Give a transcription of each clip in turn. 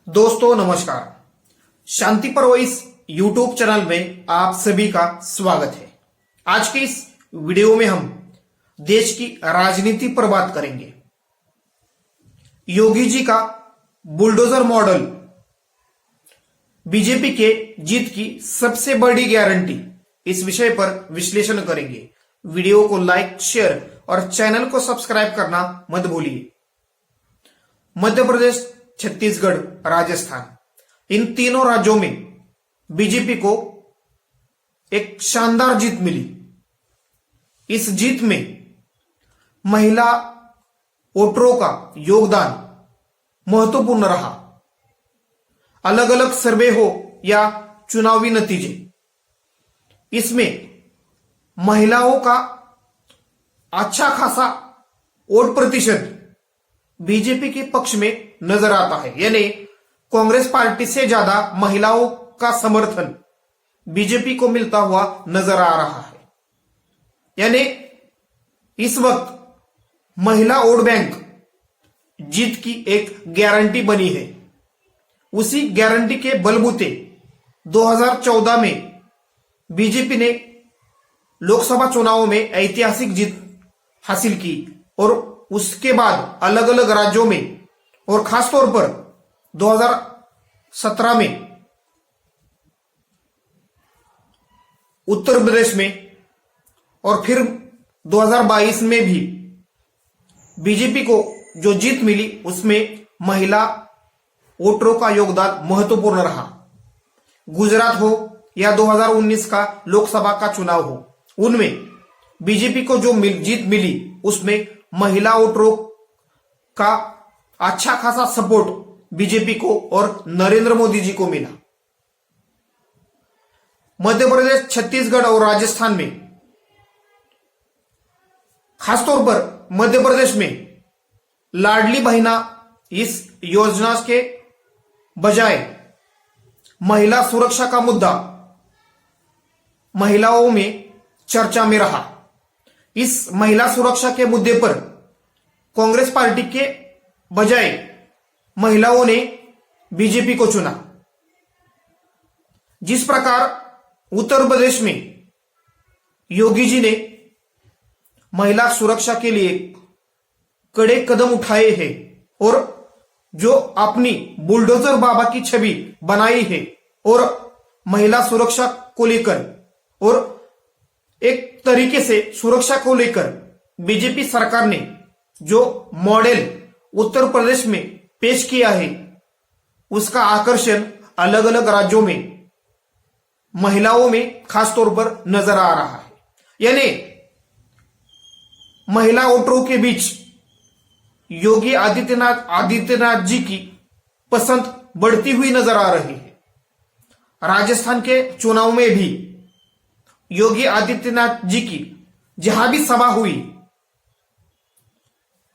दोस्तों नमस्कार। शांति पर्व इस यूट्यूब चैनल में आप सभी का स्वागत है। आज के इस वीडियो में हम देश की राजनीति पर बात करेंगे। योगी जी का बुलडोजर मॉडल बीजेपी के जीत की सबसे बड़ी गारंटी, इस विषय पर विश्लेषण करेंगे। वीडियो को लाइक, शेयर और चैनल को सब्सक्राइब करना मत भूलिए। मध्य प्रदेश, छत्तीसगढ़, राजस्थान, इन तीनों राज्यों में बीजेपी को एक शानदार जीत मिली। इस जीत में महिला वोटरों का योगदान महत्वपूर्ण रहा। अलग अलग सर्वे हो या चुनावी नतीजे, इसमें महिलाओं का अच्छा खासा वोट प्रतिशत बीजेपी के पक्ष में नजर आता है। यानी कांग्रेस पार्टी से ज्यादा महिलाओं का समर्थन बीजेपी को मिलता हुआ नजर आ रहा है। यानी इस वक्त महिला वोट बैंक जीत की एक गारंटी बनी है। उसी गारंटी के बलबूते 2014 में बीजेपी ने लोकसभा चुनावों में ऐतिहासिक जीत हासिल की और उसके बाद अलग अलग राज्यों में और खासतौर पर 2017 में उत्तर प्रदेश में और फिर 2022 में भी बीजेपी को जो जीत मिली उसमें महिला वोटरों का योगदान महत्वपूर्ण रहा। गुजरात हो या 2019 का लोकसभा का चुनाव हो, उनमें बीजेपी को जो जीत मिली उसमें महिला वोटरों का अच्छा खासा सपोर्ट बीजेपी को और नरेंद्र मोदी जी को मिला। मध्य प्रदेश, छत्तीसगढ़ और राजस्थान में, खासतौर पर मध्य प्रदेश में लाडली बहना इस योजना के बजाय महिला सुरक्षा का मुद्दा महिलाओं में चर्चा में रहा। इस महिला सुरक्षा के मुद्दे पर कांग्रेस पार्टी के बजाय महिलाओं ने बीजेपी को चुना। जिस प्रकार उत्तर प्रदेश में योगी जी ने महिला सुरक्षा के लिए कड़े कदम उठाए हैं और जो अपनी बुलडोजर बाबा की छवि बनाई है और महिला सुरक्षा को लेकर और एक तरीके से सुरक्षा को लेकर बीजेपी सरकार ने जो मॉडल उत्तर प्रदेश में पेश किया है, उसका आकर्षण अलग अलग राज्यों में महिलाओं में खासतौर पर नजर आ रहा है। यानी महिला वोटरों के बीच योगी आदित्यनाथ जी की पसंद बढ़ती हुई नजर आ रही है। राजस्थान के चुनाव में भी योगी आदित्यनाथ जी की जहां भी सभा हुई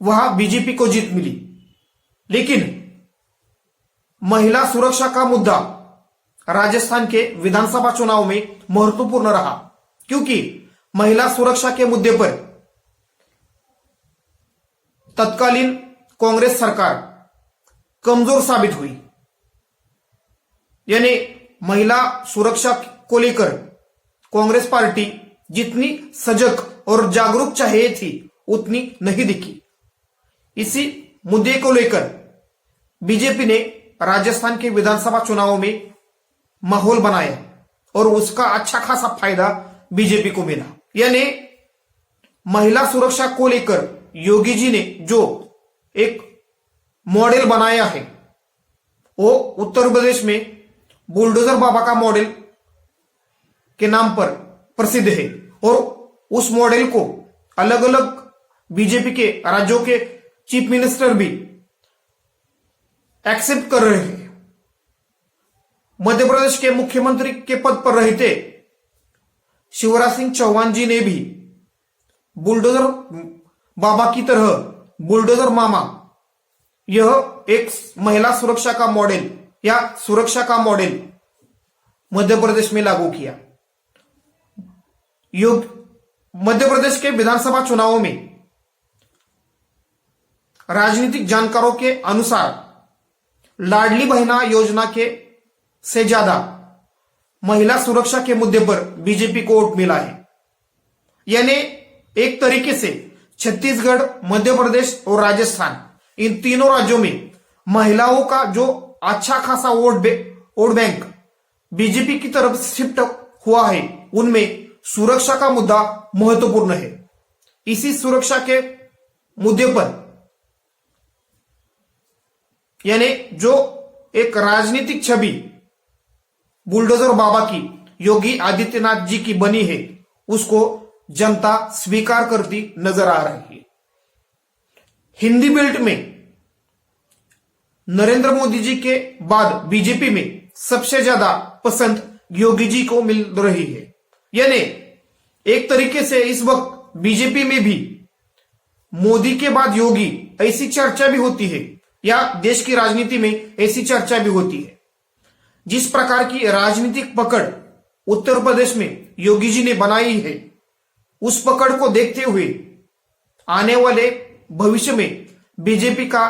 वहां बीजेपी को जीत मिली। लेकिन महिला सुरक्षा का मुद्दा राजस्थान के विधानसभा चुनाव में महत्वपूर्ण रहा, क्योंकि महिला सुरक्षा के मुद्दे पर तत्कालीन कांग्रेस सरकार कमजोर साबित हुई। यानी महिला सुरक्षा को लेकर कांग्रेस पार्टी जितनी सजग और जागरूक चाहिए थी उतनी नहीं दिखी। इसी मुद्दे को लेकर बीजेपी ने राजस्थान के विधानसभा चुनावों में माहौल बनाया और उसका अच्छा खासा फायदा बीजेपी को मिला। यानी महिला सुरक्षा को लेकर योगी जी ने जो एक मॉडल बनाया है वो उत्तर प्रदेश में बुलडोजर बाबा का मॉडल के नाम पर प्रसिद्ध है और उस मॉडल को अलग अलग बीजेपी के राज्यों के चीफ मिनिस्टर भी एक्सेप्ट कर रहे हैं। मध्य प्रदेश के मुख्यमंत्री के पद पर रहते शिवराज सिंह चौहान जी ने भी बुलडोजर बाबा की तरह बुलडोजर मामा, यह एक महिला सुरक्षा का मॉडल या सुरक्षा का मॉडल मध्य प्रदेश में लागू किया। मध्य प्रदेश के विधानसभा चुनावों में राजनीतिक जानकारों के अनुसार लाडली बहना योजना के से ज्यादा महिला सुरक्षा के मुद्दे पर बीजेपी को वोट मिला है। यानी एक तरीके से छत्तीसगढ़, मध्य प्रदेश और राजस्थान, इन तीनों राज्यों में महिलाओं का जो अच्छा खासा वोट बैंक बीजेपी की तरफ शिफ्ट हुआ है, उनमें सुरक्षा का मुद्दा महत्वपूर्ण है। इसी सुरक्षा के मुद्दे पर यानी जो एक राजनीतिक छवि बुलडोजर बाबा की योगी आदित्यनाथ जी की बनी है, उसको जनता स्वीकार करती नजर आ रही है। हिंदी बेल्ट में नरेंद्र मोदी जी के बाद बीजेपी में सबसे ज्यादा पसंद योगी जी को मिल रही है। यानी एक तरीके से इस वक्त बीजेपी में भी मोदी के बाद योगी, ऐसी चर्चा भी होती है, या देश की राजनीति में ऐसी चर्चा भी होती है। जिस प्रकार की राजनीतिक पकड़ उत्तर प्रदेश में योगी जी ने बनाई है, उस पकड़ को देखते हुए आने वाले भविष्य में बीजेपी का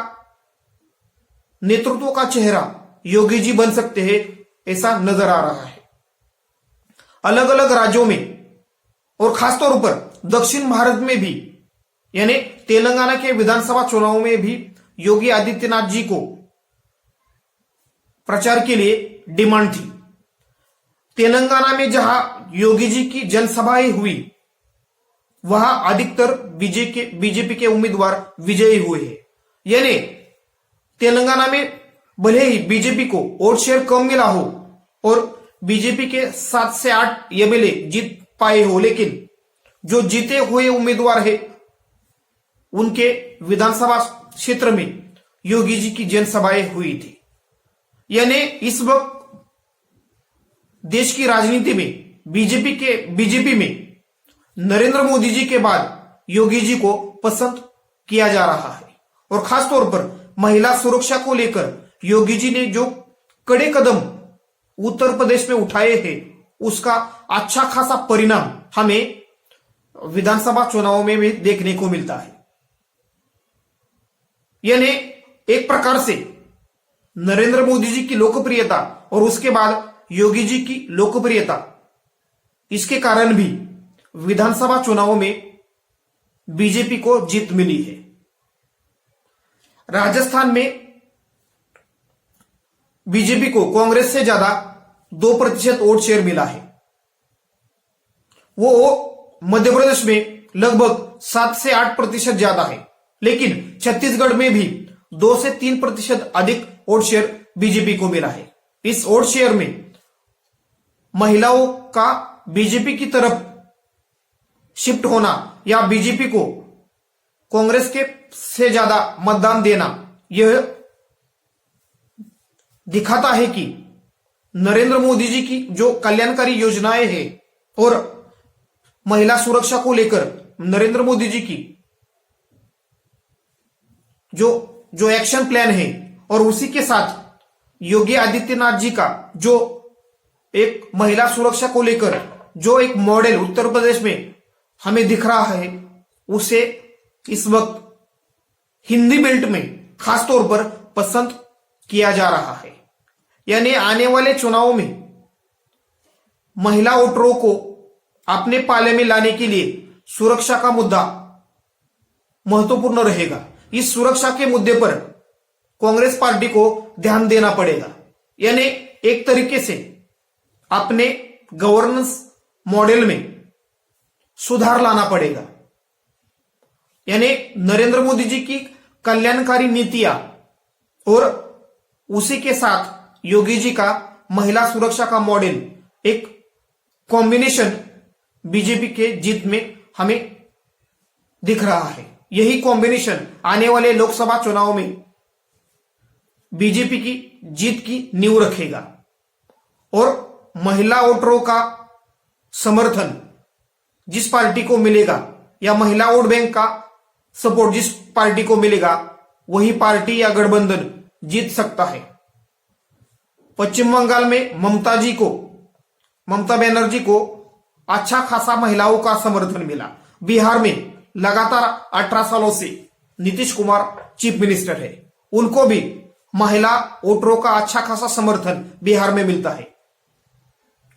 नेतृत्व का चेहरा योगी जी बन सकते हैं, ऐसा नजर आ रहा है। अलग अलग राज्यों में और खासतौर पर दक्षिण भारत में भी, यानी तेलंगाना के विधानसभा चुनाव में भी योगी आदित्यनाथ जी को प्रचार के लिए डिमांड थी। तेलंगाना में जहां योगी जी की जनसभाएं हुई, वहां अधिकतर बीजेपी के उम्मीदवार विजयी हुए हैं। यानी तेलंगाना में भले ही बीजेपी को वोट शेयर कम मिला हो और बीजेपी के 7 से 8 एमएलए जीत पाए हो, लेकिन जो जीते हुए उम्मीदवार है, उनके विधानसभा क्षेत्र में योगी जी की जनसभाएं हुई थी। यानी इस वक्त देश की राजनीति में बीजेपी में नरेंद्र मोदी जी के बाद योगी जी को पसंद किया जा रहा है। और खासतौर पर महिला सुरक्षा को लेकर योगी जी ने जो कड़े कदम उत्तर प्रदेश में उठाए हैं, उसका अच्छा खासा परिणाम हमें विधानसभा चुनाव में भी देखने को मिलता है। यानी एक प्रकार से नरेंद्र मोदी जी की लोकप्रियता और उसके बाद योगी जी की लोकप्रियता, इसके कारण भी विधानसभा चुनाव में बीजेपी को जीत मिली है। राजस्थान में बीजेपी को कांग्रेस से ज्यादा 2% वोट शेयर मिला है। वो मध्य प्रदेश में लगभग 7 से 8% ज्यादा है, लेकिन छत्तीसगढ़ में भी 2 से 3% अधिक वोट शेयर बीजेपी को मिला है। इस वोट शेयर में महिलाओं का बीजेपी की तरफ शिफ्ट होना या बीजेपी को कांग्रेस के से ज्यादा मतदान देना, यह दिखाता है कि नरेंद्र मोदी जी की जो कल्याणकारी योजनाएं हैं और महिला सुरक्षा को लेकर नरेंद्र मोदी जी की जो एक्शन प्लान है, और उसी के साथ योगी आदित्यनाथ जी का जो एक महिला सुरक्षा को लेकर जो एक मॉडल उत्तर प्रदेश में हमें दिख रहा है, उसे इस वक्त हिंदी बेल्ट में खासतौर पर पसंद किया जा रहा है। यानी आने वाले चुनाव में महिला वोटरों को अपने पाले में लाने के लिए सुरक्षा का मुद्दा महत्वपूर्ण रहेगा। इस सुरक्षा के मुद्दे पर कांग्रेस पार्टी को ध्यान देना पड़ेगा। यानी एक तरीके से अपने गवर्नेंस मॉडल में सुधार लाना पड़ेगा। यानी नरेंद्र मोदी जी की कल्याणकारी नीतियां और उसी के साथ योगी जी का महिला सुरक्षा का मॉडल, एक कॉम्बिनेशन बीजेपी के जीत में हमें दिख रहा है। यही कॉम्बिनेशन आने वाले लोकसभा चुनाव में बीजेपी की जीत की नींव रखेगा और महिला वोटरों का समर्थन जिस पार्टी को मिलेगा या महिला वोट बैंक का सपोर्ट जिस पार्टी को मिलेगा, वही पार्टी या गठबंधन जीत सकता है। पश्चिम बंगाल में ममता बनर्जी को अच्छा खासा महिलाओं का समर्थन मिला। बिहार में लगातार 18 सालों से नीतीश कुमार चीफ मिनिस्टर है, उनको भी महिला वोटरों का अच्छा खासा समर्थन बिहार में मिलता है।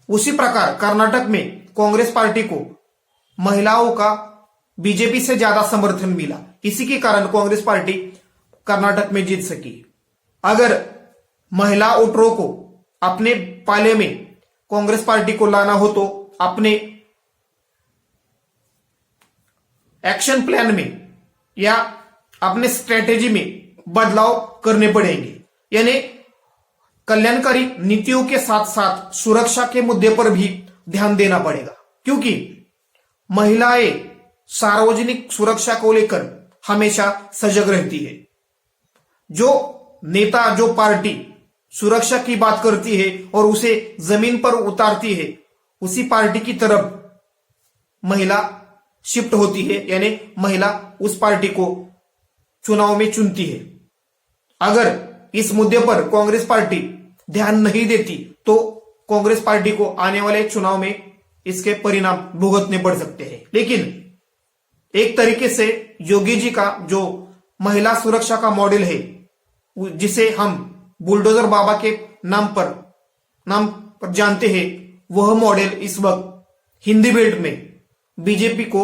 उसी प्रकार कर्नाटक में कांग्रेस पार्टी को महिलाओं का बीजेपी से ज्यादा समर्थन मिला। इसी के कारण कांग्रेस पार्टी कर्नाटक में जीत सकी। अगर महिला वोटरों को अपने पाले में कांग्रेस पार्टी को लाना हो तो अपने एक्शन प्लान में या अपने स्ट्रेटेजी में बदलाव करने पड़ेंगे। यानी कल्याणकारी नीतियों के साथ साथ सुरक्षा के मुद्दे पर भी ध्यान देना पड़ेगा, क्योंकि महिलाएं सार्वजनिक सुरक्षा को लेकर हमेशा सजग रहती है। जो नेता, जो पार्टी सुरक्षा की बात करती है और उसे जमीन पर उतारती है, उसी पार्टी की तरफ महिला शिफ्ट होती है, यानी महिला उस पार्टी को चुनाव में चुनती है। अगर इस मुद्दे पर कांग्रेस पार्टी ध्यान नहीं देती तो कांग्रेस पार्टी को आने वाले चुनाव में इसके परिणाम भुगतने पड़ सकते हैं। लेकिन एक तरीके से योगी जी का जो महिला सुरक्षा का मॉडल है, जिसे हम बुलडोजर बाबा के नाम पर जानते हैं, वह मॉडल इस वक्त हिंदी बेल्ट में बीजेपी को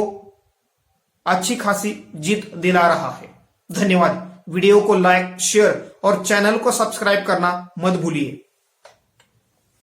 अच्छी खासी जीत दिला रहा है। धन्यवाद। वीडियो को लाइक, शेयर और चैनल को सब्सक्राइब करना मत भूलिए।